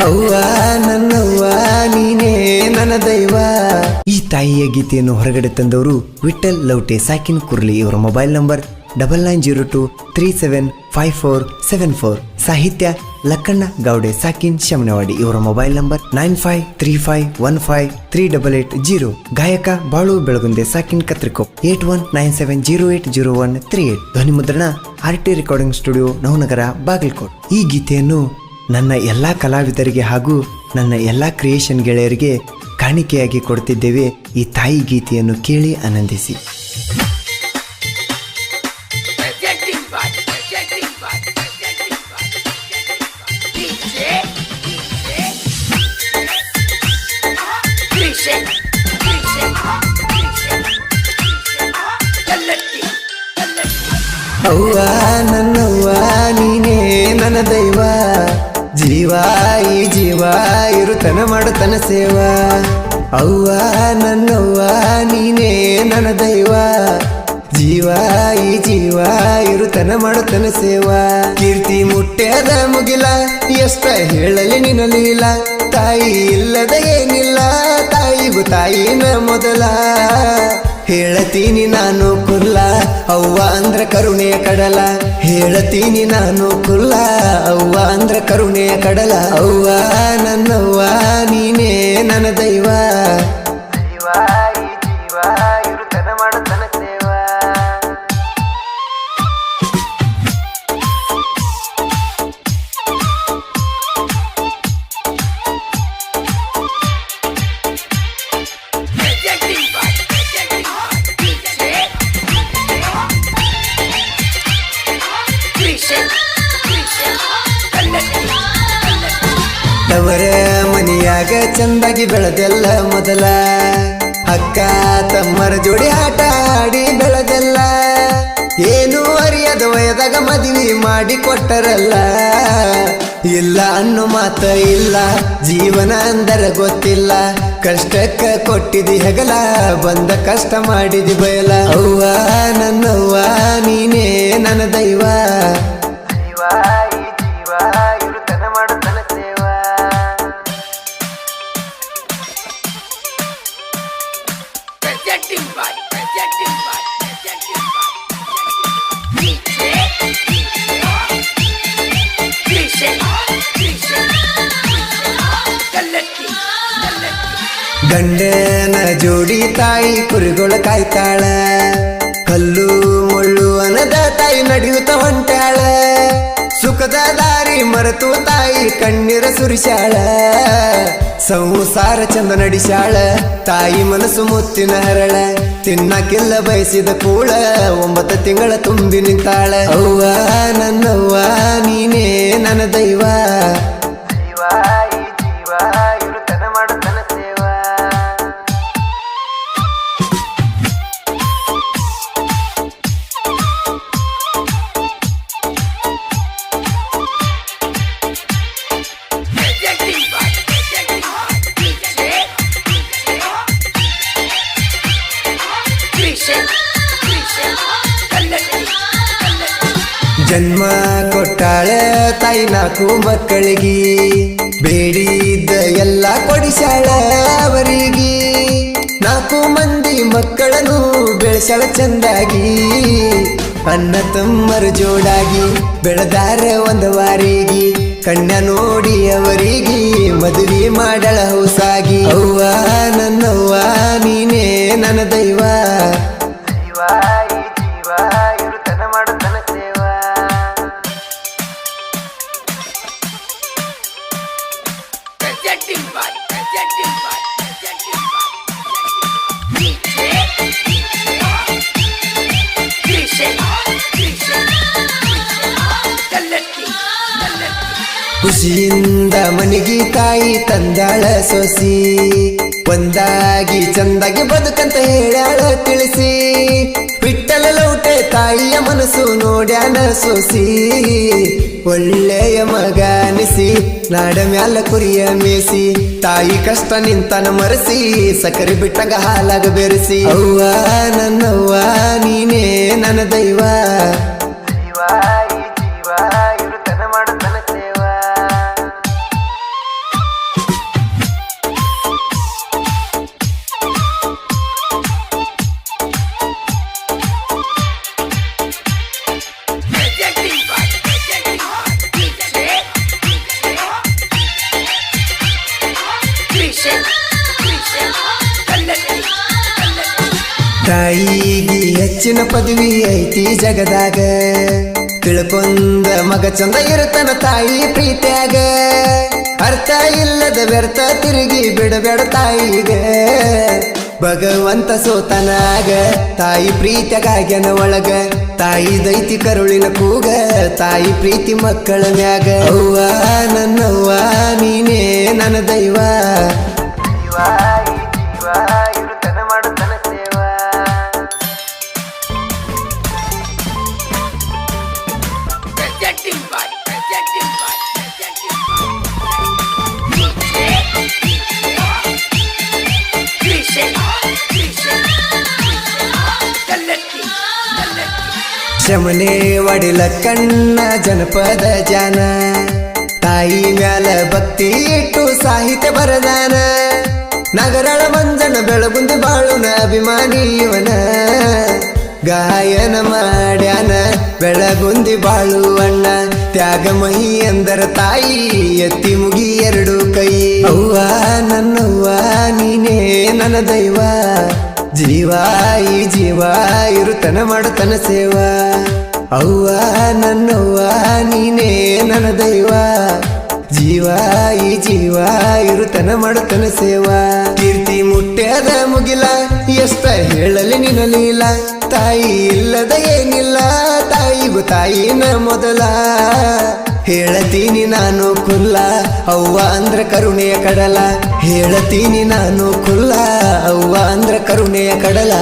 ಅವ್ವ ನನ್ನವ್ವ ನೀನೇ ನನ್ನ ದೈವ. ಈ ತಾಯಿಯ ಗೀತೆಯನ್ನು ಹೊರಗಡೆ ತಂದವರು ವಿಠಲ್ ಲೌಟೆ ಸಾಕಿನ್ ಕುರ್ಲಿ. ಇವರ ಮೊಬೈಲ್ ನಂಬರ್ 9902375474. ಸಾಹಿತ್ಯ ಲಕ್ಕಣ್ಣ ಗೌಡೆ ಸಾಕಿನ್ ಶಮನವಾಡಿ. ಇವರ ಮೊಬೈಲ್ ನಂಬರ್ 9535153880. ಗಾಯಕ ಬಾಳು ಬೆಳಗುಂದೆ ಸಾಕಿನ್ ಕತ್ರಿಕೊಪ್ 8197080138. ಧ್ವನಿ ಮುದ್ರಣ RT recording studio Navanagar Bagalkot. ಈ ಗೀತೆಯನ್ನು ನನ್ನ ಎಲ್ಲ ಕಲಾವಿದರಿಗೆ ಹಾಗೂ ನನ್ನ ಎಲ್ಲ ಕ್ರಿಯೇಷನ್ ಗೆಳೆಯರಿಗೆ ಕಾಣಿಕೆಯಾಗಿ ಕೊಡ್ತಿದ್ದೇವೆ. ಈ ತಾಯಿ ಗೀತೆಯನ್ನು ಕೇಳಿ ಆನಂದಿಸಿ. ಅವ್ವ ನನ್ನವ್ವ ನೀನೇ ನನ್ನ ದೈವ. ಜೀವ ಈ ಜೀವ ಇರುತನ ಮಾಡುತ್ತನ ಸೇವಾ. ಅವ್ವ ನನ್ನವ್ವ ನೀನೇ ನನ್ನ ದೈವ. ಜೀವ ಈ ಜೀವ ಇರುತನ ಮಾಡುತ್ತನ ಸೇವಾ. ಕೀರ್ತಿ ಮುಟ್ಟ್ಯದ ಮುಗಿಲ ಎಷ್ಟ ಹೇಳಲಿ ನಿನ್ನಲಿಲ್ಲ. ತಾಯಿ ಇಲ್ಲದ ಏನಿಲ್ಲ, ತಾಯಿಗೂ ತಾಯಿನ ಮೊದಲ. ಹೇಳತೀನಿ ನಾನು ಕುಲ್ಲ, ಅವ್ವ ಅಂದ್ರ ಕರುಣೆಯ ಕಡಲ. ಹೇಳತೀನಿ ನಾನು ಕುಲ್ಲ, ಅವ್ವ ಅಂದ್ರ ಕರುಣೆಯ ಕಡಲ. ಅವ್ವ ನನ್ನವ್ವ ನೀನೇ ನನ್ನ ದೈವ. ಜೀವ ಈ ಜೀವ ಇರುತನ ಮಾಡುತ್ತನ ಸೇವಾ. ತವರ ಮನಿಯಾಗ ಚಂದಾಗಿ ಬೆಳೆದೆಲ್ಲ ಮೊದಲ. ಅಕ್ಕ ತಮ್ಮರ ಜೋಡಿ ಆಟ ಆಡಿ ಬೆಳೆದೆಲ್ಲ. ಏನು ಅರಿಯದ ವಯದಾಗ ಮದುವೆ ಮಾಡಿ ಕೊಟ್ಟರಲ್ಲ. ಇಲ್ಲ ಅನ್ನೋ ಮಾತ ಇಲ್ಲ, ಜೀವನ ಅಂದರ ಗೊತ್ತಿಲ್ಲ. ಕಷ್ಟಕ್ಕ ಕೊಟ್ಟಿದಿ ಹೆಗಲ, ಬಂದ ಕಷ್ಟ ಮಾಡಿದಿ ಬಯಲ. ಅವ್ವ ನನ್ನವ್ವ ನೀನೇ ನನ್ನ ದೈವ. ಜೀವ ಈ ಜೀವ ಇರುತನ ಮಾಡುತ್ತನ ಸೇವಾ. ಗಂಡನ ಜೋಡಿ ತಾಯಿ ಕುರಿಗೊಳ ಕಾಯ್ತಾಳ. ಕಲ್ಲು ಮುಳ್ಳು ಅನದ ತಾಯಿ ನಡೆಯುತ್ತ ಹೊಂಟಾಳ. ಸುಖದ ದಾರಿ ಮರೆತು ತಾಯಿ ಕಣ್ಣೀರ ಸುರಿಸಾಳ. ಸಂಸಾರ ಚಂದ ನಡೆಸಾಳ, ತಾಯಿ ಮನಸ್ಸು ಮುತ್ತಿನ ಹರಳ. ತಿನ್ನಕ್ಕಿಲ್ಲ ಬಯಸಿದ ಕೂಳ, 9 ತಿಂಗಳ ತುಂಬಿ ನಿಂತಾಳ. ಅವ್ವ ನನ್ನವ್ವ ನೀನೇ ನನ್ನ ದೈವ. ಜೀವ ಈ ಜೀವ ಇರುತನ ಮಾಡುತ್ತನ ಸೇವಾ. ಜನ್ಮ ಕೊಟ್ಟಾಳ ತಾಯಿ 4 ಮಕ್ಕಳಿಗೆ. ಬೇಡಿದ್ದ ಎಲ್ಲ ಕೊಡಿಸಾಳ ಅವರಿಗೆ. 4 ಮಂದಿ ಮಕ್ಕಳನ್ನು ಬೆಳೆಸಾಳ ಚಂದಾಗಿ. ಅಣ್ಣ ತಮ್ಮರು ಜೋಡಾಗಿ ಬೆಳೆದಾರ ಒಂದು ವಾರಿಗೆ. ಕಣ್ಣ ನೋಡಿ ಅವರಿಗೆ ಮದುವೆ ಮಾಡಳ ಹೊಸಾಗಿ. ಅವ್ವ ನನ್ನವ್ವ ನೀನೇ ನನ್ನ ದೈವ. ಜೀವ ಈ ಜೀವ ಇರುತನ ಮಾಡುತ್ತನ ಸೇವಾ. ಖುಷಿಯಿಂದ ಮನಿಗೆ ತಾಯಿ ತಂದಾಳ ಸೊಸಿ. ಒಂದಾಗಿ ಚಂದಾಗಿ ಬದುಕಂತ ಹೇಳ್ಯಾಳ ತಿಳಿಸಿ. ವಿಠಲ ಲೌಟೆ ತಾಯಿಯ ಮನಸ್ಸು ನೋಡ್ಯಾಳ ನೋಡ್ಯಾನ ಸೋಸಿ ಒಳ್ಳೆಯ ಮಗನಿಸಿ ನಾಡ ಮ್ಯಾಲ ಕುರಿಯ ಮೇಸಿ ತಾಯಿ ಕಷ್ಟ ನಿಂತನ ಮರೆಸಿ ಸಕ್ಕರೆ ಬಿಟ್ಟಂಗ ಹಾಲಾಗ ಬೆರೆಸಿ ಅವ್ವ ನನ್ನವ್ವ ನೀನೇ ನನ್ನ ದೈವ ಜೀವ ಈ ಜೀವ ಇರುತನ ಮಾಡುತ್ತನ ಸೇವಾ ತಾಯಿಗೆ ಹೆಚ್ಚಿನ ಪದವಿ ಐತಿ ಜಗದಾಗ ತಿಳ್ಕೊಂಡ ಮಗ ಚಂದ ಇರುತ್ತಾನ ತಾಯಿ ಪ್ರೀತಿಯಾಗ ಅರ್ಥ ಇಲ್ಲದ ವ್ಯರ್ಥ ತಿರುಗಿ ಬಿಡಬೇಡ ತಾಯಿಗೆ ಭಗವಂತ ಸೋತನಾಗ ತಾಯಿ ಪ್ರೀತಿಯಾಗ್ಯಾನ ಒಳಗ ತಾಯಿ ದೈತಿ ಕರುಳಿನ ಕೂಗ ತಾಯಿ ಪ್ರೀತಿ ಮಕ್ಕಳ ಮ್ಯಾಗ ಅವ್ವ ನನ್ನವ್ವ ನೀನೇ ನನ್ನ ದೈವ ಜೀವ ಈ ಜೀವ ಇರುತನ ಮಾಡುತ್ತನ ಸೇವಾ ಶಮನೆ ಒಡಿಲ ಕಣ್ಣ ಜನಪದ ಜಾನ ತಾಯಿ ಮ್ಯಾಲ ಭಕ್ತಿ ಇಟ್ಟು ಸಾಹಿತ್ಯ ಬರದಾನ ನಗರಳ ಮಂಜನ ಬೆಳಗುಂದಿ ಬಾಳುನ ಅಭಿಮಾನಿ ಇವನ ಗಾಯನ ಮಾಡ್ಯಾನ ಬೆಳಗುಂದಿ ಬಾಳುವಣ್ಣ ತ್ಯಾಗಮಹಿ ಎಂದರ ತಾಯಿ ಎತ್ತಿ ಮುಗಿ ಎರಡು ಕೈ ಅವ್ವ ನನ್ನವ್ವ ನೀನೇ ನನ್ನ ದೈವ ಜೀವ ಈ ಜೀವ ಇರುತನ ಮಾಡುತ್ತನ ಸೇವಾ ಅವ್ವ ನನ್ನವ್ವ ನೀನೇ ನನ್ನ ದೈವ ಜೀವ ಈ ಜೀವ ಇರುತನ ಮಾಡುತ್ತನ ಸೇವಾ ಕೀರ್ತಿ ಮುಟ್ಟ್ಯಾದ ಮುಗಿಲ ಎಷ್ಟ ಹೇಳಲಿ ನಿನಲಿಲ್ಲ ತಾಯಿ ಇಲ್ಲದ ಏನಿಲ್ಲ ತಾಯಿಗೂ ತಾಯಿನ ಮೊದಲ ಹೇಳತೀನಿ ನಾನು ಕುಲ್ಲ ಅವ್ವ ಅಂದ್ರ ಕರುಣೆಯ ಕಡಲ ಹೇಳತೀನಿ ನಾನು ಕುಲ್ಲ ಅವ್ವ ಅಂದ್ರ ಕರುಣೆಯ ಕಡಲ